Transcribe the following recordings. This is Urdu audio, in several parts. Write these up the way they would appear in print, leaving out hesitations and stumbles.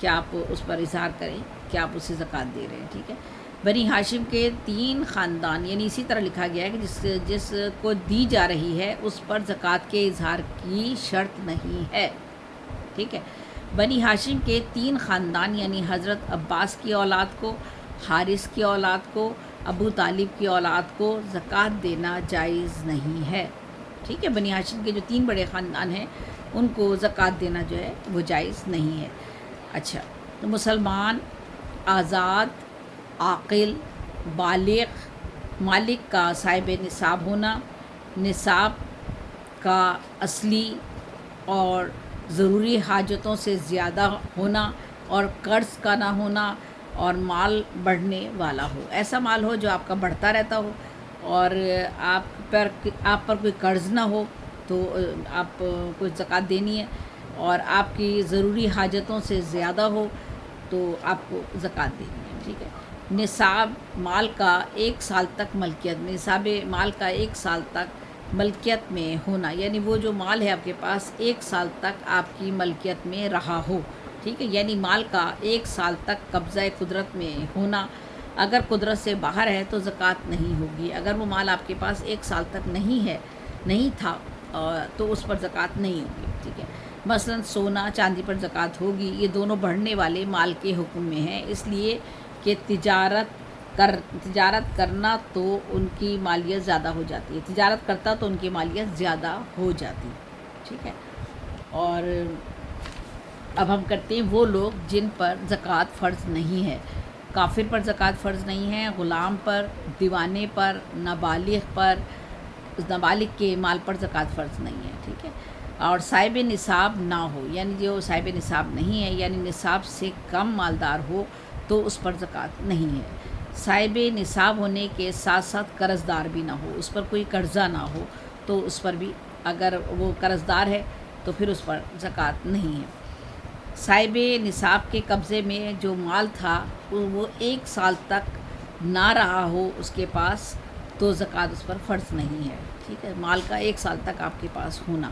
کہ آپ اس پر اظہار کریں کہ آپ اسے زکوٰۃ دے رہے ہیں، ٹھیک ہے۔ بنی ہاشم کے 3 خاندان، یعنی اسی طرح لکھا گیا ہے کہ جس کو دی جا رہی ہے اس پر زکوٰۃ کے اظہار کی شرط نہیں ہے، ٹھیک ہے۔ بنی ہاشم کے 3 خاندان یعنی حضرت عباس کی اولاد کو، حارث کی اولاد کو، ابو طالب کی اولاد کو زکوٰۃ دینا جائز نہیں ہے، ٹھیک ہے۔ بنی ہاشم کے جو 3 بڑے خاندان ہیں ان کو زکوٰۃ دینا جو ہے وہ جائز نہیں ہے۔ اچھا، تو مسلمان آزاد، عاقل، بالغ، مالک کا صاحب نصاب ہونا، نصاب کا اصلی اور ضروری حاجتوں سے زیادہ ہونا، اور قرض کا نہ ہونا، اور مال بڑھنے والا ہو، ایسا مال ہو جو آپ کا بڑھتا رہتا ہو اور آپ پر کوئی قرض نہ ہو تو آپ کو زکوٰۃ دینی ہے، اور آپ کی ضروری حاجتوں سے زیادہ ہو تو آپ کو زکوٰۃ دینی ہے، ٹھیک ہے۔ نصاب مال کا 1 سال تک ملکیت، نصاب مال کا 1 سال تک ملکیت میں ہونا، یعنی وہ جو مال ہے آپ کے پاس 1 سال تک آپ کی ملکیت میں رہا ہو، ٹھیک ہے، یعنی مال کا 1 سال تک قبضہ قدرت میں ہونا۔ اگر قدرت سے باہر ہے تو زکوٰۃ نہیں ہوگی، اگر وہ مال آپ کے پاس 1 سال تک نہیں تھا تو اس پر زکوٰۃ نہیں ہوگی، ٹھیک ہے۔ مثلا سونا چاندی پر زکوٰۃ ہوگی، یہ دونوں بڑھنے والے مال کے حکم میں ہیں، اس لیے کہ تجارت کرنا تو ان کی مالیت زیادہ ہو جاتی ہے، تجارت کرتا تو ان کی مالیت زیادہ ہو جاتی، ٹھیک ہے۔ اور اب ہم کرتے ہیں وہ لوگ جن پر زکوٰۃ فرض نہیں ہے۔ کافر پر زکوٰۃ فرض نہیں ہے، غلام پر، دیوانے پر، نابالغ کے مال پر زکوٰۃ فرض نہیں ہے، ٹھیک ہے۔ اور صاحب نصاب نہ ہو، یعنی جو صاحب نصاب نہیں ہے، یعنی نصاب سے کم مالدار ہو تو اس پر زکوٰۃ نہیں ہے۔ صاحب نصاب ہونے کے ساتھ ساتھ قرض دار بھی نہ ہو، اس پر کوئی قرضہ نہ ہو تو اس پر بھی، اگر وہ قرض دار ہے تو پھر اس پر زکوٰۃ نہیں ہے۔ صاحب نصاب کے قبضے میں جو مال تھا وہ 1 سال تک نہ رہا ہو اس کے پاس تو زکوٰۃ اس پر فرض نہیں ہے، ٹھیک ہے۔ مال کا 1 سال تک آپ کے پاس ہونا،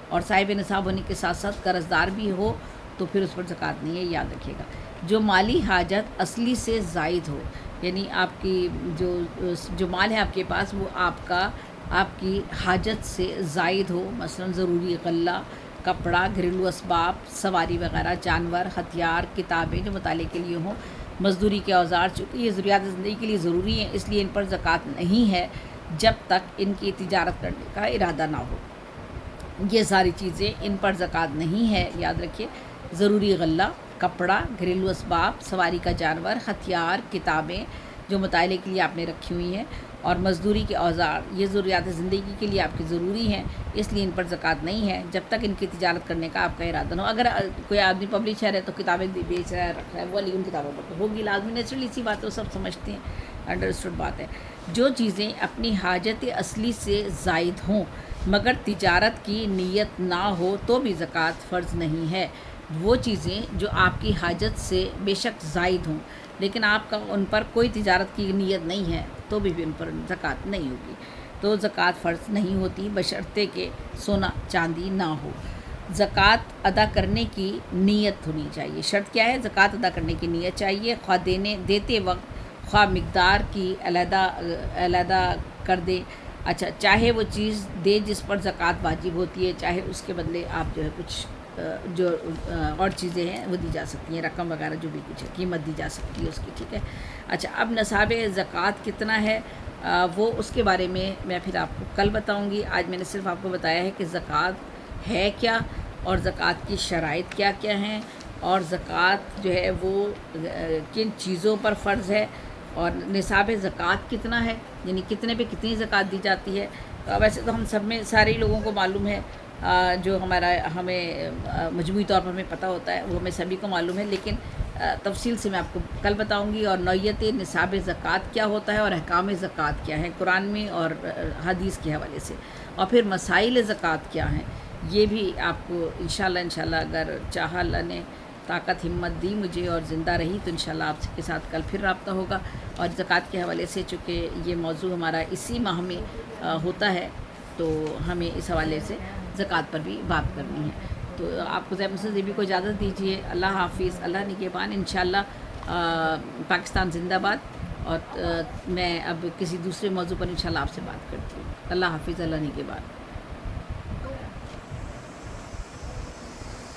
اور صاحب نصاب ہونے کے ساتھ ساتھ قرض دار بھی ہو تو پھر اس پر زکوٰۃ نہیں ہے، یاد رکھیے گا۔ جو مالی حاجت اصلی سے زائد ہو، یعنی آپ کی جو مال ہے آپ کے پاس وہ آپ کی حاجت سے زائد ہو، مثلا ضروری غلہ، کپڑا، گھریلو اسباب، سواری وغیرہ، جانور، ہتھیار، کتابیں جو مطالعے کے لیے ہوں، مزدوری کے اوزار، چونکہ یہ ضروریات زندگی کے لیے ضروری ہیں اس لیے ان پر زکوٰۃ نہیں ہے جب تک ان کی تجارت کرنے کا ارادہ نہ ہو۔ یہ ساری چیزیں ان پر زکوٰۃ نہیں ہے، یاد رکھیے۔ ضروری غلہ، کپڑا، گھریلو اسباب، سواری کا جانور، ہتھیار، کتابیں جو مطالعے کے لیے آپ نے رکھی ہوئی ہیں، اور مزدوری کے اوزار، یہ ضروریات زندگی کے لیے آپ کی ضروری ہیں، اس لیے ان پر زکوٰۃ نہیں ہے جب تک ان کی تجارت کرنے کا آپ کا ارادہ نہ ہو۔ اگر کوئی آدمی پبلشر ہے تو کتابیں بیچ رہا ہے، رکھ رہا ہے، وہ علی ان کتابوں پر تو ہوگی لازمی، نیچرلی سی بات ہے، وہ سب سمجھتے ہیں، انڈرسٹوڈ بات ہے۔ جو چیزیں اپنی حاجت اصلی سے زائد ہوں مگر تجارت کی نیت نہ ہو تو بھی زکوٰۃ فرض نہیں ہے۔ وہ چیزیں جو آپ کی حاجت سے بے شک زائد ہوں لیکن آپ کا ان پر کوئی تجارت کی نیت نہیں ہے تو بھی ان پر زکوٰۃ نہیں ہوگی، تو زکوٰۃ فرض نہیں ہوتی بشرطے کہ سونا چاندی نہ ہو۔ زکوٰۃ ادا کرنے کی نیت ہونی چاہیے، شرط کیا ہے؟ زکوٰۃ ادا کرنے کی نیت چاہیے، خواہ دیتے وقت خواہ مقدار کی علیحدہ کر دے، اچھا چاہے وہ چیز دے جس پر زکوٰۃ واجب ہوتی ہے، چاہے اس کے بدلے آپ جو ہے کچھ جو اور چیزیں ہیں وہ دی جا سکتی ہیں، رقم وغیرہ جو بھی کچھ ہے قیمت دی جا سکتی ہے اس کی، ٹھیک ہے۔ اچھا، اب نصاب زکوٰۃ کتنا ہے وہ اس کے بارے میں پھر آپ کو کل بتاؤں گی۔ آج میں نے صرف آپ کو بتایا ہے کہ زکوٰۃ ہے کیا اور زکوٰۃ کی شرائط کیا کیا ہیں، اور زکوٰۃ جو ہے وہ کن چیزوں پر فرض ہے، اور نصاب زکوٰۃ کتنا ہے، یعنی کتنے پہ کتنی زکوٰۃ دی جاتی ہے۔ ویسے تو ہم سب میں سارے لوگوں کو معلوم ہے، جو ہمیں مجموعی طور پر ہمیں پتہ ہوتا ہے وہ ہمیں سبھی کو معلوم ہے، لیکن تفصیل سے میں آپ کو کل بتاؤں گی، اور نوعیت نصاب زکوٰۃ کیا ہوتا ہے اور احکام زکوٰۃ کیا ہے قرآن میں اور حدیث کے حوالے سے، اور پھر مسائل زکوٰۃ کیا ہیں یہ بھی آپ کو انشاءاللہ اگر چاہا اللہ نے طاقت ہمت دی مجھے اور زندہ رہی تو انشاءاللہ آپ کے ساتھ کل پھر رابطہ ہوگا۔ اور زکوٰۃ کے حوالے سے چونکہ یہ موضوع ہمارا اسی ماہ میں ہوتا ہے تو ہمیں اس حوالے سے زکوٰۃ پر بھی بات کرنی ہے۔ تو آپ کو زیب زیبی کو اجازت دیجیے. اللہ حافظ. اللہ نگہبان. انشاءاللہ پاکستان زندہ باد. اور میں اب کسی دوسرے موضوع پر انشاءاللہ آپ سے بات کرتی ہوں. اللہ حافظ. اللہ نگہبان.